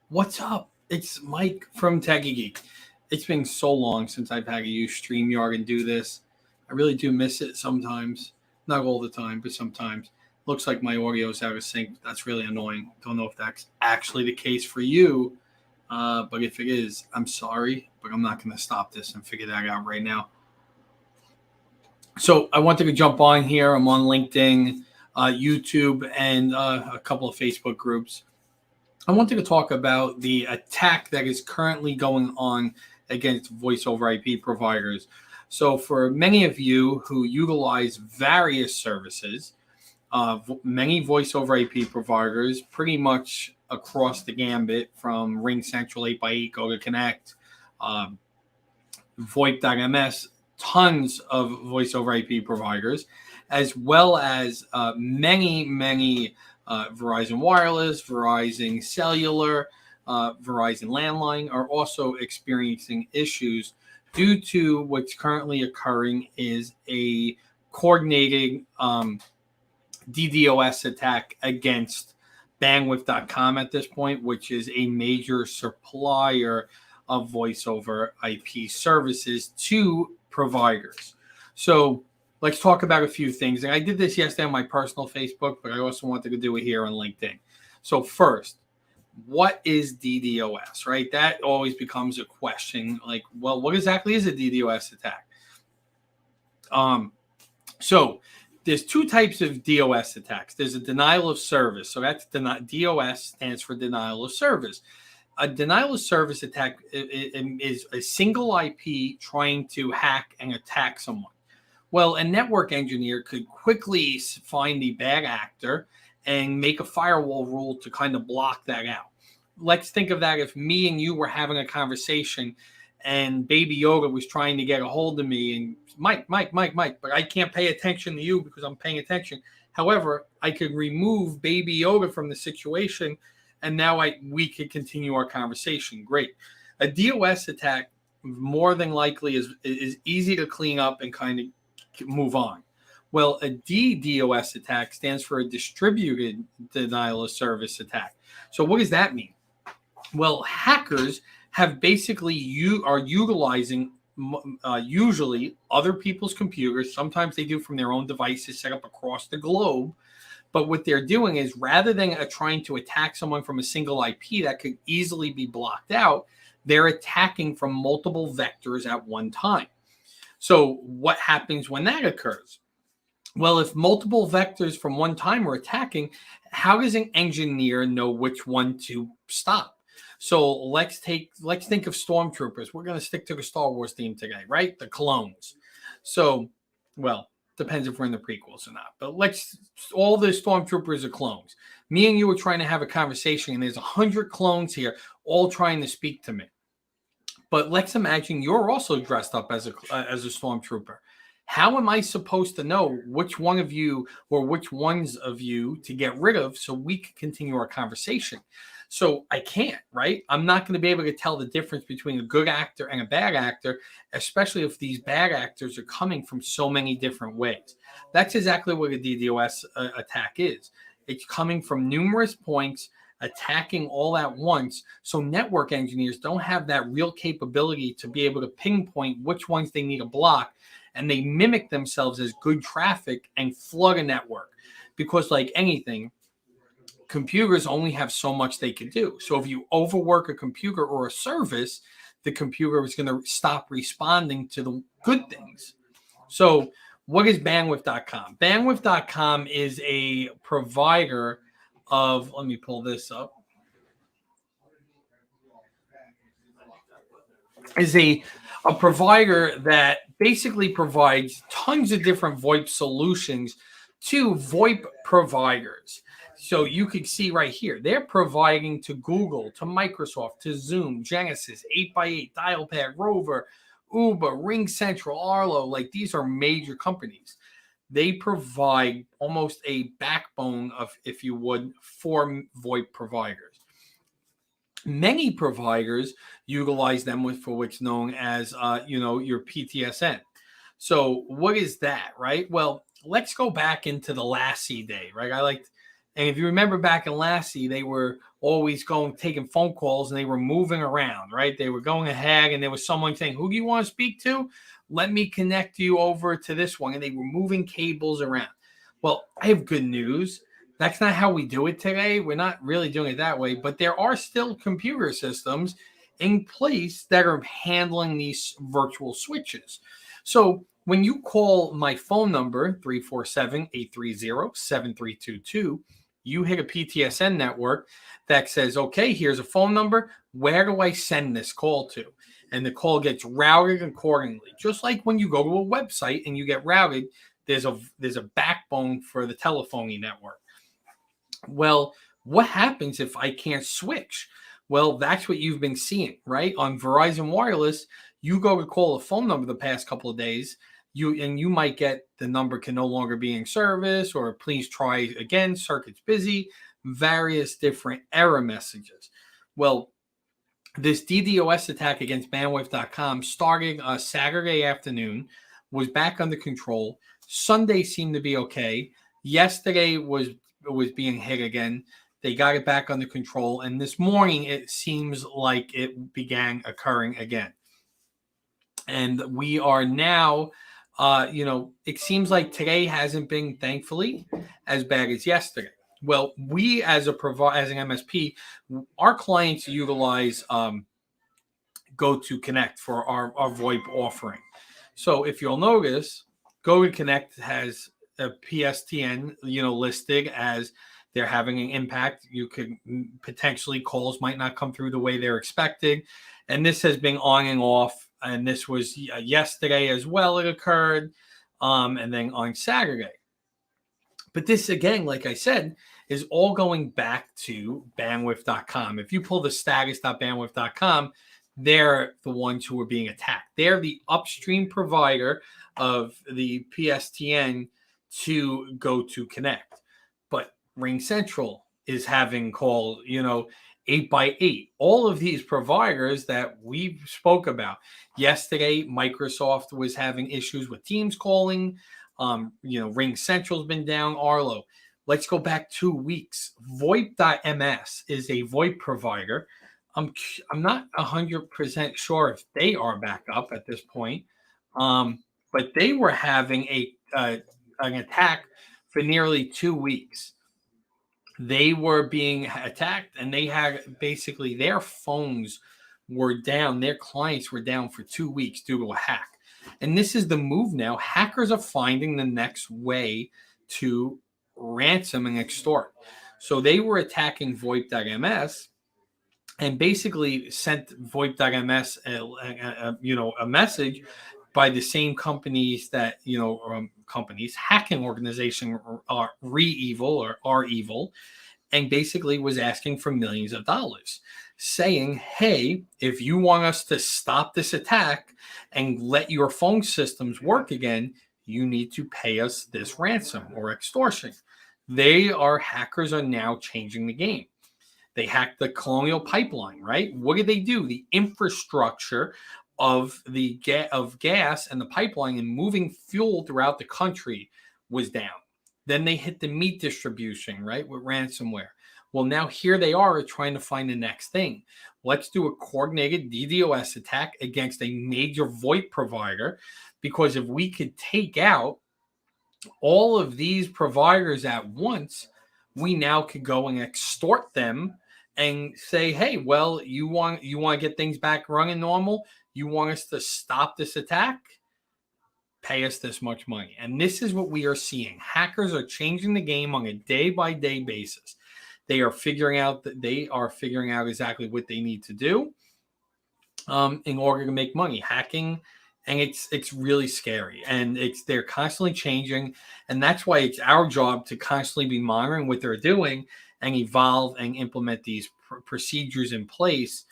What's up? It's Mike from Techie Geek. It's been so long since I've had to use StreamYard and do this. I really do miss it sometimes. Not all the time, but sometimes. Looks like my audio's out of sync. That's really annoying. Don't know if that's actually the case for you. But if it is, I'm sorry, but I'm not going to stop this and figure that out right now. So I wanted to jump on here. I'm on LinkedIn, YouTube, and a couple of Facebook groups. I wanted to talk about the attack that is currently going on against voice over IP providers. So, for many of you who utilize various services, many voice over IP providers, pretty much across the gambit from Ring Central 8x8, Go to Connect, VoIP.ms, tons of voice over IP providers, as well as many Verizon Wireless, Verizon Cellular, Verizon Landline are also experiencing issues due to what's currently occurring is a coordinated DDoS attack against bandwidth.com at this point, which is a major supplier of voice over IP services to providers. So let's talk about a few things. And I did this yesterday on my personal Facebook, but I also wanted to do it here on LinkedIn. So first, what is DDoS, right? That always becomes a question. Like, well, what exactly is a DDoS attack? So there's two types of DOS attacks. There's a denial of service. So that's DOS stands for denial of service. A denial of service attack is a single IP trying to hack and attack someone. Well, a network engineer could quickly find the bad actor and make a firewall rule to kind of block that out. Let's think of that if me and you were having a conversation and Baby Yoda was trying to get a hold of me and Mike, but I can't pay attention to you because I'm paying attention. However, I could remove Baby Yoda from the situation and now we could continue our conversation. Great. A DOS attack more than likely is easy to clean up and kind of move on. Well, a DDoS attack stands for a distributed denial of service attack. So what does that mean? Well, hackers have basically are utilizing usually other people's computers. Sometimes they do from their own devices set up across the globe. But what they're doing is rather than trying to attack someone from a single IP that could easily be blocked out, they're attacking from multiple vectors at one time. So what happens when that occurs? Well, if multiple vectors from one time are attacking, how does an engineer know which one to stop? So let's think of stormtroopers. We're going to stick to the Star Wars theme today, right? The clones. So, well, depends if we're in the prequels or not. But all the stormtroopers are clones. Me and you are trying to have a conversation, and there's 100 clones here, all trying to speak to me. But let's imagine you're also dressed up as a stormtrooper. How am I supposed to know which one of you or which ones of you to get rid of so we can continue our conversation? So I can't, right? I'm not going to be able to tell the difference between a good actor and a bad actor, especially if these bad actors are coming from so many different ways. That's exactly what a DDoS attack is. It's coming from numerous points, attacking all at once. So network engineers don't have that real capability to be able to pinpoint which ones they need to block. And they mimic themselves as good traffic and flood a network. Because like anything, computers only have so much they can do. So if you overwork a computer or a service, the computer is going to stop responding to the good things. So what is bandwidth.com? Bandwidth.com is a provider of, let me pull this up, is a provider that basically provides tons of different VoIP solutions to VoIP providers. So you can see right here, they're providing to Google, to Microsoft, to Zoom, Genesis, 8x8, Dialpad, Rover, Uber, Ring Central, Arlo. Like these are major companies. They provide almost a backbone of, if you would, for VoIP providers. Many providers utilize them for what's known as, your PTSN. So what is that, right? Well, let's go back into the Lassie day, right? And if you remember back in Lassie, they were always taking phone calls, and they were moving around, right? They were going ahead, and there was someone saying, "Who do you want to speak to? Let me connect you over to this one." And they were moving cables around. Well, I have good news. That's not how we do it today. We're not really doing it that way, but there are still computer systems in place that are handling these virtual switches. So when you call my phone number, 347-830-7322, you hit a PTSN network that says, okay, here's a phone number. Where do I send this call to? And the call gets routed accordingly. Just like when you go to a website and you get routed, there's a backbone for the telephony network. Well, what happens if I can't switch? Well, that's what you've been seeing, right? On Verizon Wireless, you go to call a phone number the past couple of days, you might get the number can no longer be in service, or please try again, circuit's busy, various different error messages. Well, this DDoS attack against bandwidth.com starting Saturday afternoon, was back under control. Sunday seemed to be okay. Yesterday was being hit again. They got it back under control, and this morning it seems like it began occurring again. And we are now, it seems like today hasn't been, thankfully, as bad as yesterday. Well, we as an MSP, our clients utilize GoToConnect for our VoIP offering. So if you'll notice, GoToConnect has a PSTN, listed as they're having an impact. You could potentially, calls might not come through the way they're expected. And this has been on and off. And this was yesterday as well. It occurred. And then on Saturday. But this, again, like I said, is all going back to bandwidth.com. If you pull the status.bandwidth.com, they're the ones who are being attacked. They're the upstream provider of the PSTN to GoToConnect. But RingCentral is having called, 8x8. All of these providers that we spoke about. Yesterday, Microsoft was having issues with Teams calling. RingCentral's been down, Arlo. Let's go back 2 weeks. VoIP.ms is a VoIP provider. I'm not 100% sure if they are back up at this point, but they were having an attack for nearly 2 weeks. They were being attacked, and they had basically their phones were down. Their clients were down for 2 weeks due to a hack. And this is the move now. Hackers are finding the next way to ransom and extort. So they were attacking VoIP.ms and basically sent VoIP.ms a message by the same companies that, hacking organization are ReEvil or REvil, and basically was asking for millions of dollars, saying, hey, if you want us to stop this attack and let your phone systems work again, you need to pay us this ransom or extortion. Hackers are now changing the game. They hacked the Colonial Pipeline, right? What did they do? The infrastructure of gas and the pipeline and moving fuel throughout the country was down. Then they hit the meat distribution, right, with ransomware. Well, now here they are trying to find the next thing. Let's do a coordinated DDoS attack against a major VoIP provider, because if we could take out all of these providers at once, we now could go and extort them and say, hey, well, you want to get things back running normal? You want us to stop this attack? Pay us this much money. And this is what we are seeing. Hackers are changing the game on a day-by-day basis. They are figuring out exactly what they need to do in order to make money. Hacking, and it's really scary. And they're constantly changing. And that's why it's our job to constantly be monitoring what they're doing and evolve and implement these procedures in place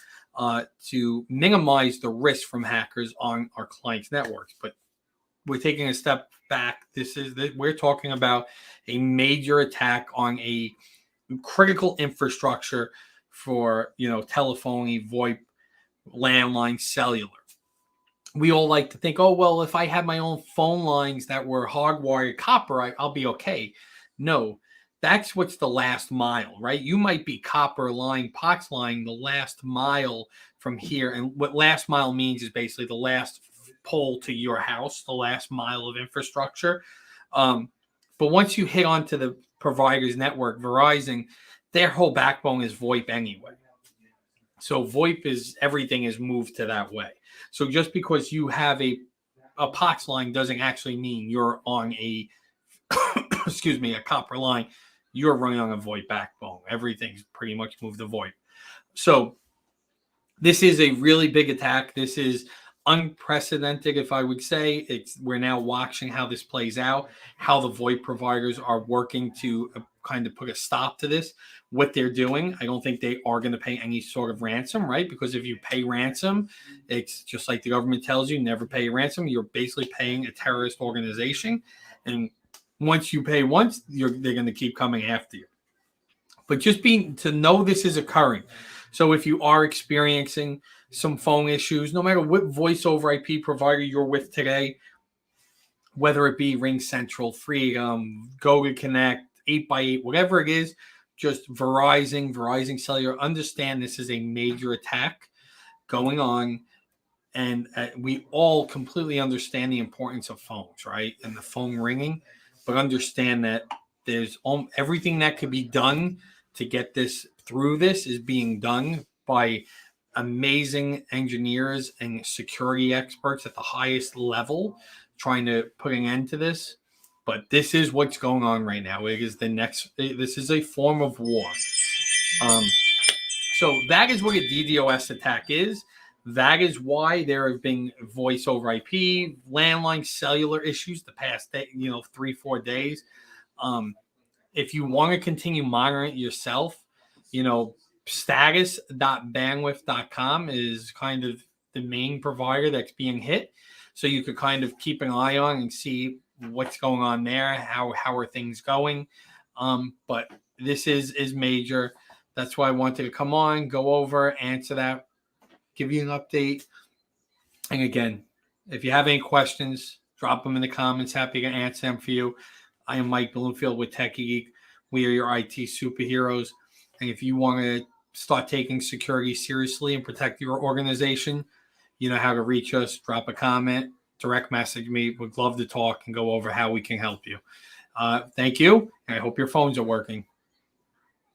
to minimize the risk from hackers on our clients' networks. But we're taking a step back. We're talking about a major attack on a critical infrastructure for telephony, VoIP, landline, cellular. We all like to think, oh, well, if I had my own phone lines that were hardwired copper, I'll be okay. No, That's what's the last mile, right? You might be copper line, POX line, the last mile from here. And what last mile means is basically the last pole to your house, the last mile of infrastructure. But once you hit onto the provider's network, Verizon, their whole backbone is VoIP anyway. So VoIP is everything is moved to that way. So just because you have a POX line doesn't actually mean you're on a excuse me, a copper line. You're running on a VoIP backbone. Everything's pretty much moved to VoIP. So this is a really big attack. This is unprecedented, if I would say. We're now watching how this plays out, how the VoIP providers are working to kind of put a stop to this. What they're doing, I don't think they are going to pay any sort of ransom, right? Because if you pay ransom, it's just like the government tells you, never pay ransom. You're basically paying a terrorist organization, and once you pay once, they're going to keep coming after you. But just to know this is occurring. So if you are experiencing some phone issues, no matter what voice over IP provider you're with today, whether it be Ring Central, Freedom, Goga Connect, 8x8, whatever it is, just Verizon Cellular, understand this is a major attack going on. And we all completely understand the importance of phones, right? And the phone ringing, but understand that there's everything that could be done to get this through. This is being done by amazing engineers and security experts at the highest level trying to put an end to this. But this is what's going on right now. This is a form of war. So that is what a DDoS attack is. That is why there have been voice over IP, landline, cellular issues the past day, 3-4 days. If you want to continue monitoring it yourself, status.bandwidth.com is kind of the main provider that's being hit. So you could kind of keep an eye on and see what's going on there, how are things going. But this is major. That's why I wanted to come on, go over, answer that, give you an update. And again, if you have any questions, drop them in the comments. Happy to answer them for you. I am Mike Bloomfield with Tech Geek. We are your IT superheroes. And if you want to start taking security seriously and protect your organization, you know how to reach us. Drop a comment, direct message me. We'd love to talk and go over how we can help you. Thank you. And I hope your phones are working.